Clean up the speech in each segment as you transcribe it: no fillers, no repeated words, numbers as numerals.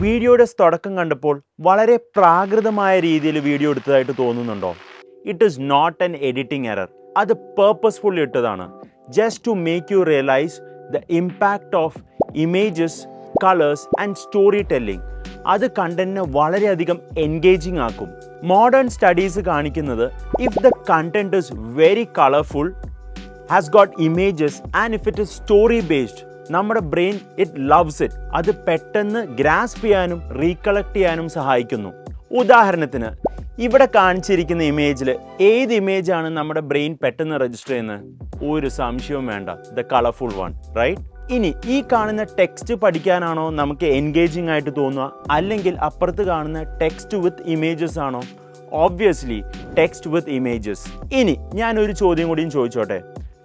വീഡിയോയുടെ തുടക്കം കണ്ടപ്പോൾ വളരെ പ്രാകൃതമായ രീതിയിൽ വീഡിയോ എടുത്തതായിട്ട് തോന്നുന്നുണ്ടോ? It is not an editing error. അത് പേർപ്പസ്ഫുള്ളി ഇട്ടതാണ്. Just to make you realise the impact of images, colours and story telling. അത് കണ്ടന്റിനെ വളരെയധികം എൻഗേജിങ് ആക്കും. മോഡേൺ സ്റ്റഡീസ് കാണിക്കുന്നത് if the content is very colourful, has got images and if it is story based, നമ്മുടെ brain it loves it. അത് പെട്ടെന്ന് grasp ചെയ്യാനും recollect ചെയ്യാനും സഹായിക്കുന്നു. ഉദാഹരണത്തിന് ഇവിടെ കാണിച്ചിരിക്കുന്ന ഇമേജിൽ ഏത് ഇമേജാണ് നമ്മുടെ ബ്രെയിൻ പെട്ടെന്ന് രജിസ്റ്റർ ചെയ്യുന്നത്? ഒരു സംശയവും വേണ്ട, ദ കളർഫുൾ വൺ, റൈറ്റ്? ഇനി ഈ കാണുന്ന ടെക്സ്റ്റ് പഠിക്കാനാണോ നമുക്ക് എൻഗേജിങ് ആയിട്ട് തോന്നുക, അല്ലെങ്കിൽ അപ്പുറത്ത് കാണുന്ന ടെക്സ്റ്റ് വിത്ത് ഇമേജസ് ആണോ? ഓബ്വിയസ്ലി ടെക്സ്റ്റ് വിത്ത് ഇമേജസ്. ഇനി ഞാനൊരു ചോദ്യം കൂടിയും ചോദിച്ചോട്ടെ.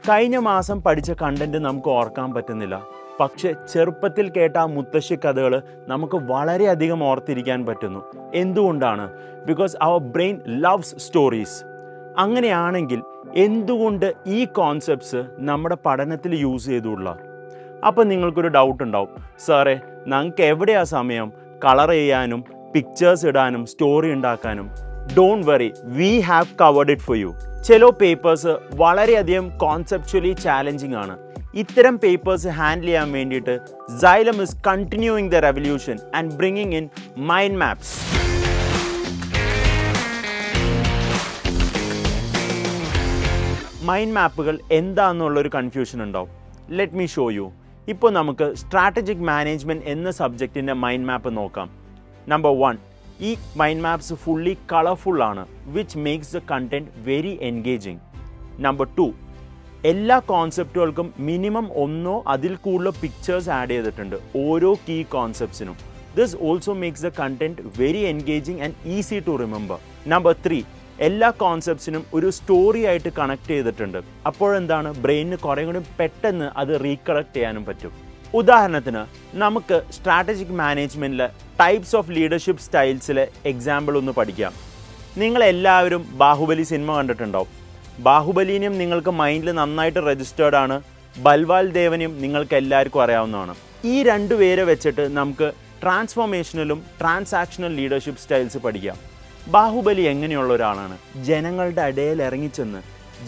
കഴിഞ്ഞ മാസം പഠിച്ച കണ്ടന്റ് നമുക്ക് ഓർക്കാൻ പറ്റുന്നില്ല, പക്ഷെ ചെറുപ്പത്തിൽ കേട്ട ആ മുത്തശ്ശി കഥകൾ നമുക്ക് വളരെയധികം ഓർത്തിരിക്കാൻ പറ്റുന്നു. എന്തുകൊണ്ടാണ്? ബിക്കോസ് അവർ ബ്രെയിൻ ലവ്സ് സ്റ്റോറീസ്. അങ്ങനെയാണെങ്കിൽ എന്തുകൊണ്ട് ഈ കോൺസെപ്റ്റ്സ് നമ്മുടെ പഠനത്തിൽ യൂസ് ചെയ്തുള്ള? അപ്പം നിങ്ങൾക്കൊരു ഡൗട്ട് ഉണ്ടാവും, സാറേ ഞങ്ങൾക്ക് എവിടെയാ സമയം കളർ ചെയ്യാനും പിക്ചേഴ്സ് ഇടാനും സ്റ്റോറി ഉണ്ടാക്കാനും? Don't worry, we have covered it for you. ചില പേപ്പേഴ്സ് വളരെയധികം കോൺസെപ്ച്വലി ചാലഞ്ചിങ് ആണ്. ഇത്തരം പേപ്പേഴ്സ് ഹാൻഡിൽ ചെയ്യാൻ വേണ്ടിയിട്ട് Xylem is continuing the revolution and bringing in mind maps. Mind മാപ്പുകൾ എന്താണെന്നുള്ളൊരു കൺഫ്യൂഷൻ ഉണ്ടാവും. Let me show you. ഇപ്പോൾ നമുക്ക് സ്ട്രാറ്റജിക് മാനേജ്മെൻറ്റ് എന്ന സബ്ജക്റ്റിൻ്റെ മൈൻഡ് മാപ്പ് നോക്കാം. നമ്പർ 1, ഈ മൈൻഡ് മാപ്സ് ഫുള്ളി കളർഫുൾ ആണ്, which makes the content very engaging. Number 2, എല്ലാ കോൺസെപ്റ്റുകൾക്കും minimum ഒന്നോ അതിൽ കൂടുതലോ പിക്ചേഴ്സ് ആഡ് ചെയ്തിട്ടുണ്ട് ഓരോ കീ കോൺസെപ്റ്റ്സിനും. This also makes the content very engaging and easy to remember. Number 3, എല്ലാ കോൺസെപ്റ്റ്സിനും ഒരു സ്റ്റോറി ആയിട്ട് കണക്ട് ചെയ്തിട്ടുണ്ട്. അപ്പോഴെന്താണ്, ബ്രെയിനിന് കുറേ കൂടി പെട്ടെന്ന് അത് റീകളക്ട് ചെയ്യാനും പറ്റും. ഉദാഹരണത്തിന് നമുക്ക് സ്ട്രാറ്റജിക് മാനേജ്മെൻറ്റിലെ ടൈപ്സ് ഓഫ് ലീഡർഷിപ്പ് സ്റ്റൈൽസിലെ എക്സാമ്പിൾ ഒന്ന് പഠിക്കാം. നിങ്ങളെല്ലാവരും ബാഹുബലി സിനിമ കണ്ടിട്ടുണ്ടാവും. ബാഹുബലിനെയും നിങ്ങൾക്ക് മൈൻഡിൽ നന്നായിട്ട് രജിസ്റ്റേർഡ് ആണ്. ബൽവാൽ ദേവനെയും നിങ്ങൾക്ക് എല്ലാവർക്കും അറിയാവുന്നതാണ്. ഈ 2 പേരെ വെച്ചിട്ട് നമുക്ക് ട്രാൻസ്ഫോർമേഷണലും ട്രാൻസാക്ഷണൽ ലീഡർഷിപ്പ് സ്റ്റൈൽസ് പഠിക്കാം. ബാഹുബലി എങ്ങനെയുള്ള ഒരാളാണ്? ജനങ്ങളുടെ ഇടയിൽ ഇറങ്ങിച്ചെന്ന്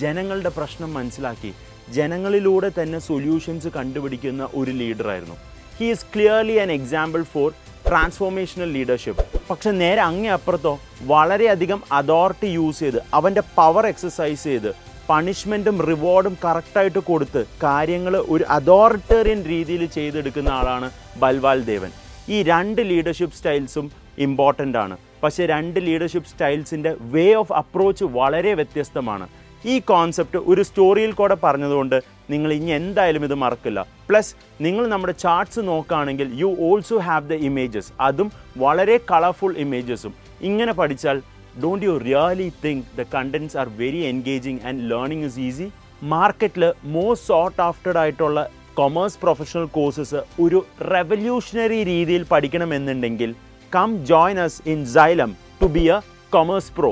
ജനങ്ങളുടെ പ്രശ്നം മനസ്സിലാക്കി ജനങ്ങളിലൂടെ തന്നെ സൊല്യൂഷൻസ് കണ്ടുപിടിക്കുന്ന ഒരു ലീഡറായിരുന്നു. He is clearly an example for transformational leadership. പക്ഷെ നേരെ അങ്ങേ അപ്പുറത്തോ വളരെയധികം അതോറിറ്റി യൂസ് ചെയ്ത് അവൻ്റെ പവർ എക്സസൈസ് ചെയ്ത് പണിഷ്മെൻറ്റും റിവാർഡും കറക്റ്റായിട്ട് കൊടുത്ത് കാര്യങ്ങൾ ഒരു അതോറിറ്റേറിയൻ രീതിയിൽ ചെയ്തെടുക്കുന്ന ആളാണ് ബൽവാൽ ദേവൻ. ഈ 2 ലീഡർഷിപ്പ് സ്റ്റൈൽസും ഇമ്പോർട്ടൻ്റ് ആണ്. പക്ഷേ 2 ലീഡർഷിപ്പ് സ്റ്റൈൽസിൻ്റെ വേ ഓഫ് അപ്രോച്ച് വളരെ വ്യത്യസ്തമാണ്. ഈ കോൺസെപ്റ്റ് ഒരു സ്റ്റോറിയിൽ കൂടെ പറഞ്ഞതുകൊണ്ട് നിങ്ങൾ ഇനി എന്തായാലും ഇത് മറക്കില്ല. പ്ലസ് നിങ്ങൾ നമ്മുടെ ചാർട്ട്സ് നോക്കുകയാണെങ്കിൽ you also have the images, അതും വളരെ കളർഫുൾ ഇമേജസും. ഇങ്ങനെ പഠിച്ചാൽ don't you really think the contents are very engaging and learning is easy? മാർക്കറ്റിൽ മോസ്റ്റ് സോർട്ട് ആഫ്റ്റഡ് ആയിട്ടുള്ള കൊമേഴ്സ് പ്രൊഫഷണൽ കോഴ്സസ് ഒരു റെവല്യൂഷണറി രീതിയിൽ പഠിക്കണമെന്നുണ്ടെങ്കിൽ come join us in Xylem to be a commerce pro.